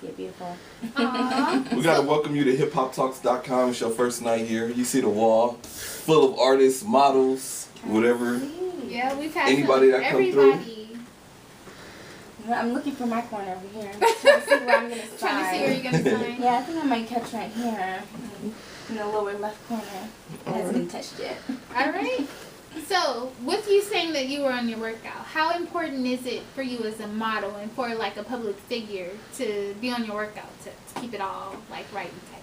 Get beautiful. We gotta welcome you to Hiphoptalkz.com. It's your first night here. You see the wall full of artists, models, whatever. Yeah, we've had anybody that come through. I'm looking for my corner over here. I'm trying to see where I'm gonna sign. Trying to see where you're gonna sign. Yeah, I think I might catch right here in the lower left corner. It hasn't been touched yet. All right. So, with you saying that you were on your workout, how important is it for you as a model and for like a public figure to be on your workout to keep it all like right and tight?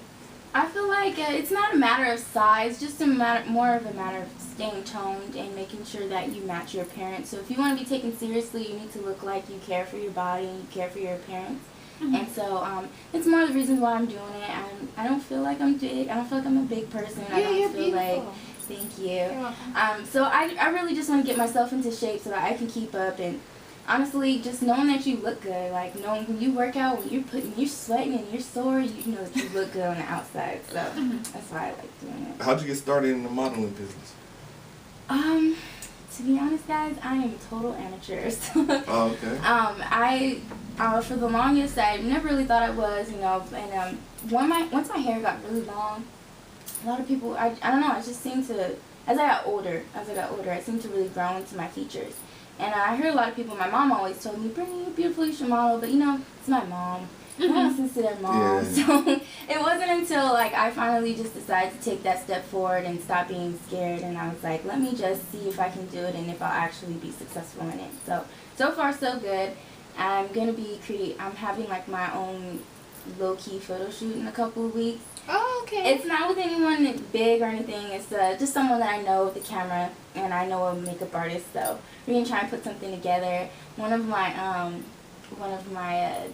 I feel like it's not a matter of size, just more of a matter of staying toned and making sure that you match your appearance. So if you want to be taken seriously, you need to look like you care for your body and you care for your appearance. And so it's one of the reasons why I'm doing it. I don't feel like I'm big. I don't feel like I'm a big person. Yeah, I don't you're feel beautiful. like... Thank you. So I really just want to get myself into shape so that I can keep up, and honestly, just knowing that you look good, like knowing when you work out, when you're sweating and you're sore, you know that you look good on the outside. So that's why I like doing it. How'd you get started in the modeling business? To be honest, guys, I am a total amateur. So, oh, okay. For the longest, I never really thought I was, you know, and once my hair got really long, a lot of people, I don't know, I just seemed to, as I got older, I seemed to really grow into my features. And I heard a lot of people, my mom always told me, Britney, you're beautiful, you should model, but you know, it's my mom. No one listens to their mom. Yeah. So it wasn't until like I finally just decided to take that step forward and stop being scared, and I was like, let me just see if I can do it and if I'll actually be successful in it. So far so good. I'm having like my own low-key photo shoot in a couple of weeks. Oh, okay. It's not with anyone big or anything. It's just someone that I know with the camera, and I know a makeup artist. So we're gonna try and put something together. One of my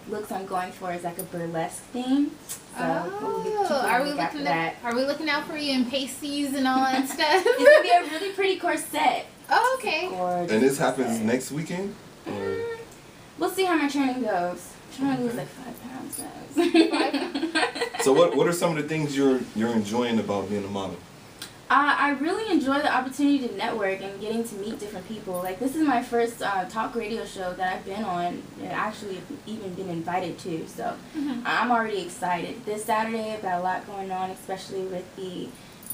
looks I'm going for is like a burlesque theme. So are we looking out for you in pasties and all that stuff? It's gonna be a really pretty corset. Oh, okay. And this happens next weekend? We'll see how my training goes. I'm trying to lose like 5 pounds, guys. So what are some of the things you're enjoying about being a model? I really enjoy the opportunity to network and getting to meet different people. Like, this is my first talk radio show that I've been on and actually even been invited to. So I'm already excited. This Saturday I've got a lot going on, especially with the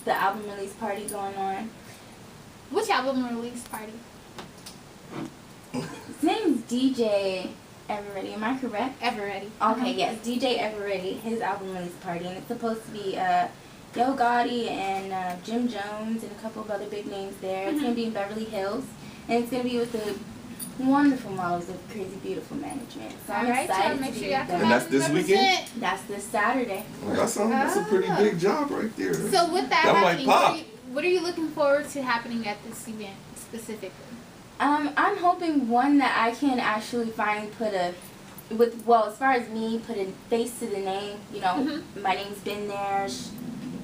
album release party going on. Which album release party? His name's DJ Everready, am I correct? Everready. Okay, yes, DJ Everready, his album release party, and it's supposed to be Yo Gotti and Jim Jones and a couple of other big names there. It's going to be in Beverly Hills, and it's going to be with the wonderful models of Crazy Beautiful Management. So I'm excited to be with them. And that's this weekend? That's this Saturday. Well, that's a pretty big job right there. So with that happening, might pop. What are you looking forward to happening at this event specifically? I'm hoping, one, that I can actually finally put as far as me, put a face to the name. You know, my name's been there.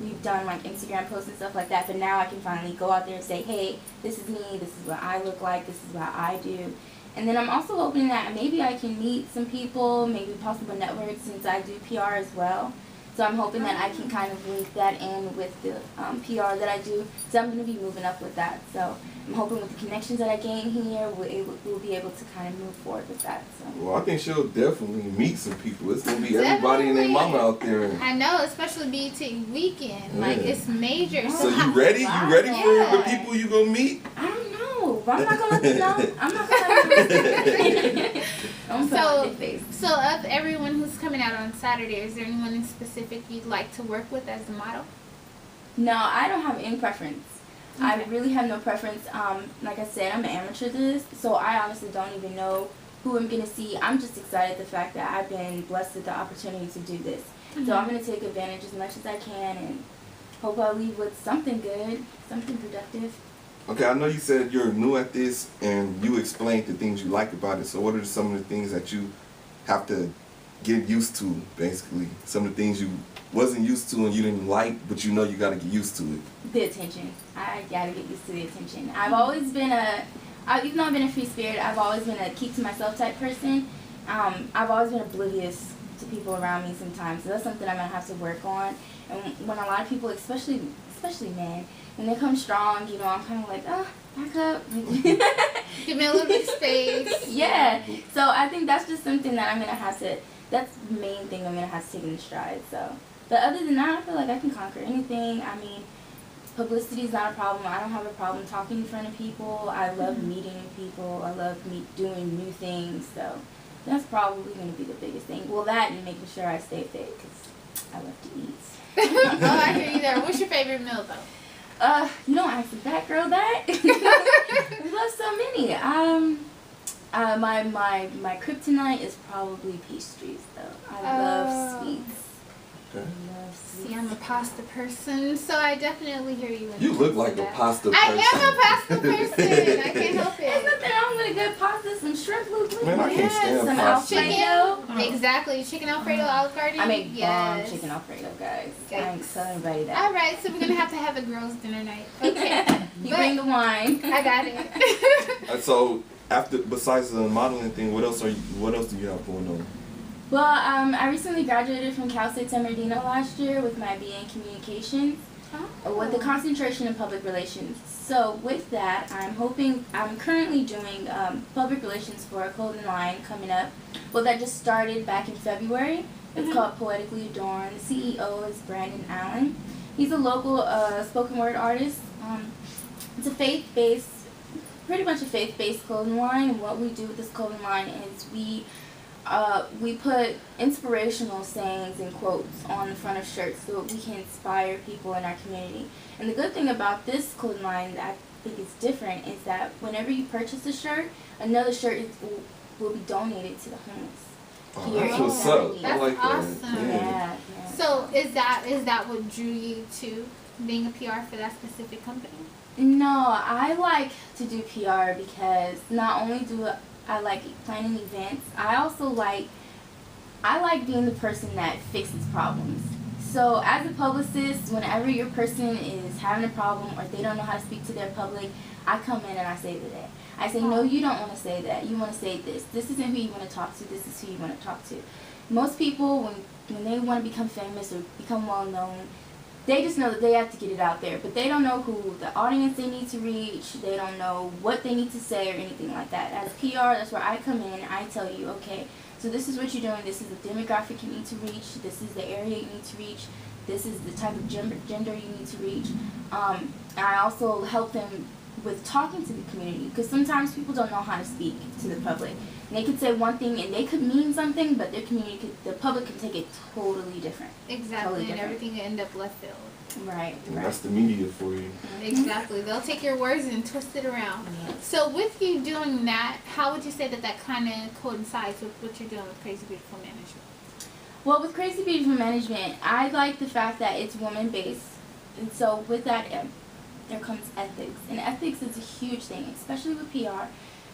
We've done like Instagram posts and stuff like that, but now I can finally go out there and say, hey, this is me, this is what I look like, this is what I do. And then I'm also hoping that maybe I can meet some people, maybe possible networks, since I do PR as well. So I'm hoping that I can kind of link that in with the PR that I do. So I'm going to be moving up with that. So I'm hoping with the connections that I gain here, we'll be able to kind of move forward with that. So. Well, I think she'll definitely meet some people. It's going to be everybody and their mama out there. I know, especially BET weekend. Like, it's major. So you ready? You ready for the people you going to meet? I don't know. I'm not going to let them know. I'm not going to let them know. So of everyone who's coming out on Saturday, is there anyone in specific you'd like to work with as a model? No, I don't have any preference. Okay. I really have no preference. Like I said, I'm an amateur at this, so I honestly don't even know who I'm going to see. I'm just excited the fact that I've been blessed with the opportunity to do this. So I'm going to take advantage as much as I can and hope I'll leave with something good, something productive. Okay, I know you said you're new at this and you explained the things you like about it. So what are some of the things that you have to get used to, basically? Some of the things you wasn't used to and you didn't like, but you know you got to get used to it. The attention. I got to get used to the attention. I've always been even though I've been a free spirit, I've always been a keep to myself type person. I've always been oblivious to people around me sometimes. So that's something I'm going to have to work on. And when a lot of people, especially men, when they come strong, you know, I'm kind of like, back up. Give me a little bit of space. Yeah. So I think that's just something that I'm going to have to that's the main thing I'm gonna have to take in stride. So, but other than that, I feel like I can conquer anything. I mean, publicity is not a problem. I don't have a problem talking in front of people. I love meeting new people. I love doing new things. So that's probably going to be the biggest thing. Well, that and making sure I stay fit because I love to eat. Oh, I hear you there. What's your favorite meal though? You don't ask that girl that. We love so many. My kryptonite is probably pastries though. I love sweets. Okay. See, I'm a pasta person, so I definitely hear you. You look like a pasta person. I am a pasta person. I can't help There's it. nothing wrong with a good pasta, some shrimp linguine. Man, I can't stand some pasta. Alfredo. Exactly, chicken Alfredo, Olive Garden. I make bomb yes. chicken Alfredo, guys. Yikes. I'm telling everybody that. All right, so we're gonna have a girls' dinner night. Okay, You bring the wine. I got it. So besides the modeling thing, what else do you have going on? Well, I recently graduated from Cal State San Bernardino last year with my BA in Communications with a concentration in Public Relations. So with that, I'm currently doing Public Relations for a clothing line coming up. Well, that just started back in February. It's called Poetically Adorned. The CEO is Brandon Allen. He's a local spoken word artist. It's a pretty much a faith-based clothing line, and what we do with this clothing line is we put inspirational sayings and quotes on the front of shirts so we can inspire people in our community. And the good thing about this clothing line that I think is different is that whenever you purchase a shirt, another shirt will be donated to the homeless. That's what's up. That's I like awesome. that. Yeah. So is that what drew you to being a PR for that specific company? No, I like to do PR because not only do I like planning events, I also like being the person that fixes problems. So as a publicist, whenever your person is having a problem or they don't know how to speak to their public, I come in and I save the day. I say, no, you don't want to say that. You want to say this. This isn't who you want to talk to. This is who you want to talk to. Most people, when they want to become famous or become well known, they just know that they have to get it out there, but they don't know who the audience they need to reach. They don't know what they need to say or anything like that. As PR, that's where I come in and I tell you, okay, so this is what you're doing. This is the demographic you need to reach. This is the area you need to reach. This is the type of gender you need to reach. I also help them with talking to the community because sometimes people don't know how to speak to the public. And they could say one thing and they could mean something, but the public could take it totally different. Exactly, Totally and different. everything will end up left field. Right. And that's the media for you. Exactly. They'll take your words and twist it around. So with you doing that, how would you say that kind of coincides with what you're doing with Crazy Beautiful Management? Well, with Crazy Beautiful Management, I like the fact that it's woman-based. And so with that, there comes ethics. And ethics is a huge thing, especially with PR.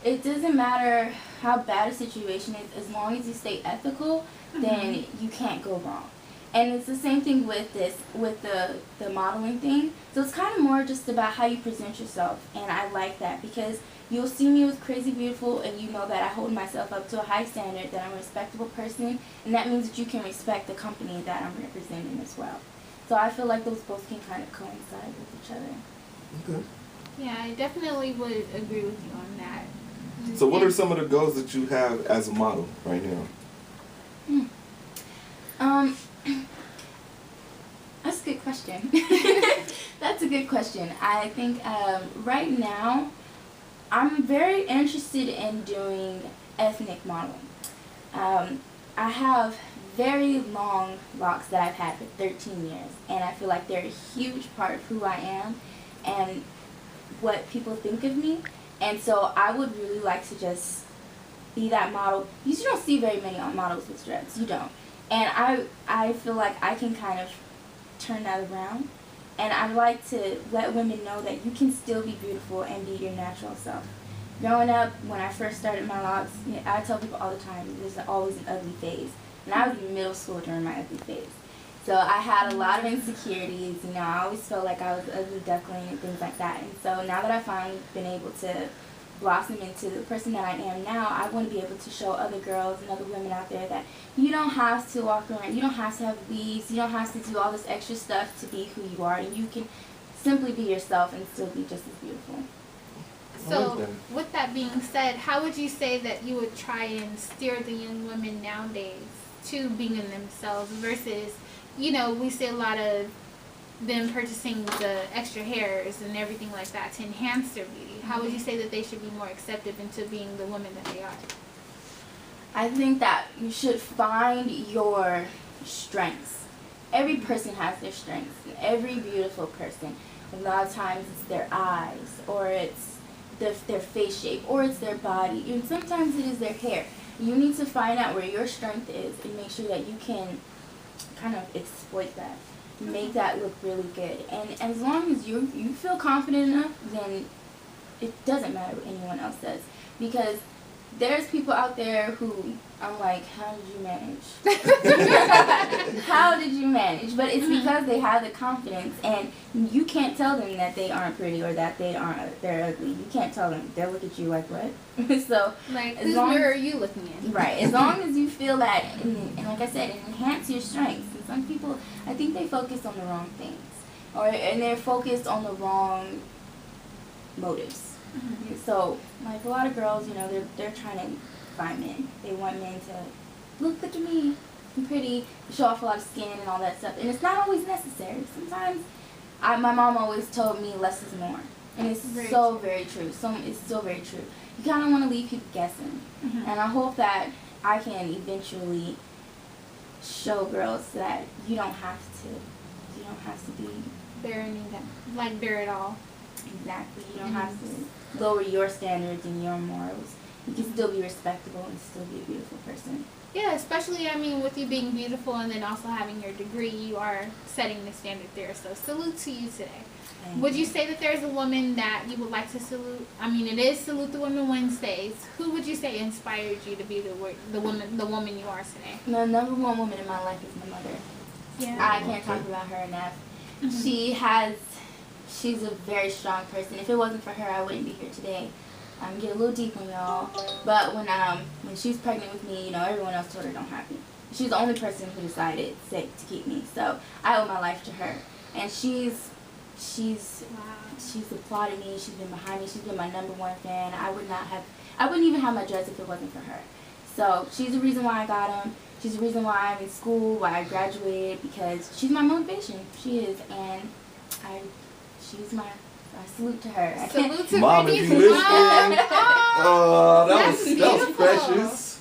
It doesn't matter how bad a situation is, as long as you stay ethical, then you can't go wrong. And it's the same thing with the modeling thing. So it's kind of more just about how you present yourself, and I like that because you'll see me with Crazy Beautiful and you know that I hold myself up to a high standard, that I'm a respectable person, and that means that you can respect the company that I'm representing as well. So I feel like those both can kind of coincide with each other. Okay. Yeah, I definitely would agree with you on that. So what are some of the goals that you have as a model right now? That's a good question. That's a good question. I think right now I'm very interested in doing ethnic modeling. I have very long locks that I've had for 13 years, and I feel like they're a huge part of who I am and what people think of me. And so I would really like to just be that model. You don't see very many models with dreads. You don't. And I feel like I can kind of turn that around. And I like to let women know that you can still be beautiful and be your natural self. Growing up, when I first started my locks, I tell people all the time, there's always an ugly phase. And I was in middle school during my ugly phase. So I had a lot of insecurities, I always felt like I was an ugly duckling and things like that. And so now that I've finally been able to blossom into the person that I am now, I want to be able to show other girls and other women out there that you don't have to walk around, you don't have to have weaves, you don't have to do all this extra stuff to be who you are, and you can simply be yourself and still be just as beautiful. So, with that being said, how would you say that you would try and steer the young women nowadays to being in themselves versus, you know, we see a lot of them purchasing the extra hairs and everything like that to enhance their beauty. How would you say that they should be more accepted into being the women that they are? I think that you should find your strengths. Every person has their strengths. Every beautiful person. A lot of times it's their eyes, or it's their face shape, or it's their body. And sometimes it is their hair. You need to find out where your strength is and make sure that you can kind of exploit that. Make that look really good. And as long as you feel confident enough, then it doesn't matter what anyone else says. Because there's people out there who I'm like, how did you manage? How did you manage? But it's because they have the confidence, and you can't tell them that they aren't pretty or that they're ugly. You can't tell them. They'll look at you like, what? So like, whose mirror are you looking in? Right. As long as you feel that, and like I said, enhance your strengths. And some people, I think they focus on the wrong things, and they're focused on the wrong motives. Mm-hmm. So, like a lot of girls, you know, they're trying to find men. They want men to look at me, I'm pretty, show off a lot of skin and all that stuff. And it's not always necessary. Sometimes, my mom always told me less is more, and it's very true. It's still very true. You kind of want to leave people guessing, and I hope that I can eventually show girls that you don't have to be bearing them, like bear it all. Exactly. You don't have to lower your standards and your morals. You can still be respectable and still be a beautiful person. Yeah, especially, I mean, with you being beautiful and then also having your degree, you are setting the standard there. So salute to you today. Would you say that there's a woman that you would like to salute? I mean, it is Salute the Women Wednesdays. Who would you say inspired you to be the woman you are today? The number one woman in my life is my mother. Yeah. I can't talk about her enough. She's a very strong person. If it wasn't for her, I wouldn't be here today. Get a little deep on y'all. But when she was pregnant with me, you know, everyone else told her don't have me. She's the only person who decided to keep me. So I owe my life to her. And she's applauded me. She's been behind me. She's been my number one fan. I wouldn't even have my dress if it wasn't for her. So she's the reason why I got them. She's the reason why I'm in school, why I graduated, because she's my motivation. She is, and I salute to her. Salute to Mom, if you listening, that was precious.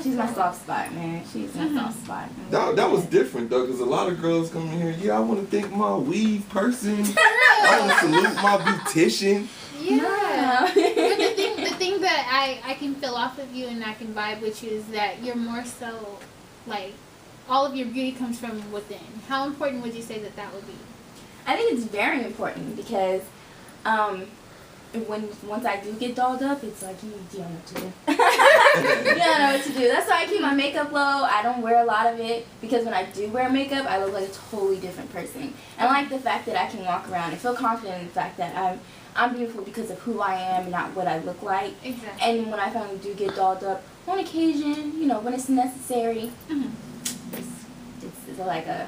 She's my soft spot, man. She's my soft spot. That was different though, because a lot of girls come in here. Yeah, I want to thank my weave person. I want to salute my beautician. Yeah. But the thing that I can feel off of you and I can vibe with you is that you're more so like all of your beauty comes from within. How important would you say that would be? I think it's very important because once I do get dolled up, it's like you don't know what to do. You don't know what to do. That's why I keep my makeup low. I don't wear a lot of it because when I do wear makeup, I look like a totally different person. And I like the fact that I can walk around and feel confident in the fact that I'm beautiful because of who I am, not what I look like. Exactly. And when I finally do get dolled up, on occasion, you know, when it's necessary, it's like 110%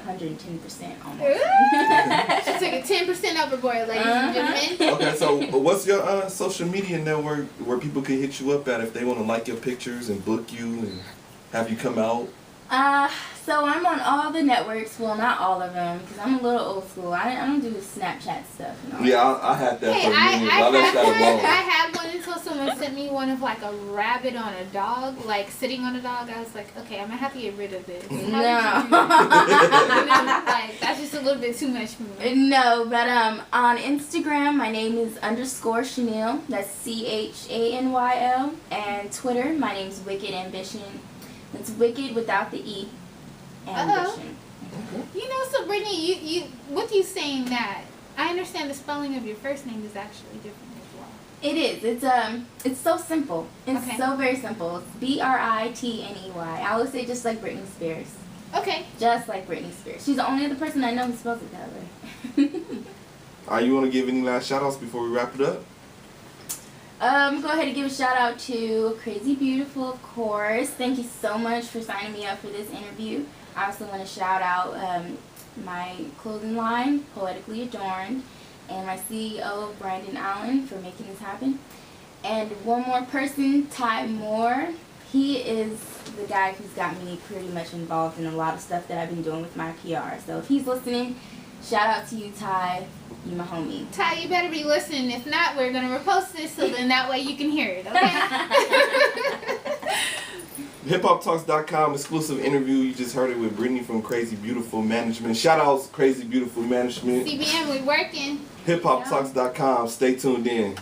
almost. She took a 10% overboard, ladies and gentlemen. Okay, so what's your social media network where people can hit you up at if they want to like your pictures and book you and have you come out? So I'm on all the networks. Well, not all of them because I'm a little old school. I don't do the Snapchat stuff. Yeah, I had that for years. I left that alone. I had one until someone sent me one of like a rabbit on a dog, like sitting on a dog. I was like, okay, I'm gonna have to get rid of this. How did you do that? Like that's just a little bit too much for me. No, but on Instagram, my name is _Chanel. That's CHANYL, and Twitter, my name's Wicked Ambition. It's Wicked without the E. Ambition. You know, so Brittany, you with you saying that, I understand the spelling of your first name is actually different as well. It is. It's so simple. It's so very simple. It's Britney. I always say just like Britney Spears. Okay. Just like Britney Spears. She's the only other person I know who spells it that way. You want to give any last shout outs before we wrap it up? Go ahead and give a shout out to Crazy Beautiful, of course. Thank you so much for signing me up for this interview. I also want to shout out my clothing line, Poetically Adorned, and my CEO, Brandon Allen, for making this happen. And one more person, Ty Moore, he is the guy who's got me pretty much involved in a lot of stuff that I've been doing with my PR. So if he's listening, shout out to you, Ty. You my homie. Ty, you better be listening. If not, we're gonna repost this so then that way you can hear it. Okay. Hiphoptalkz.com exclusive interview. You just heard it with Britney from Crazy Beautiful Management. Shout outs Crazy Beautiful Management. CBM, we working. Hiphoptalkz.com. Stay tuned in.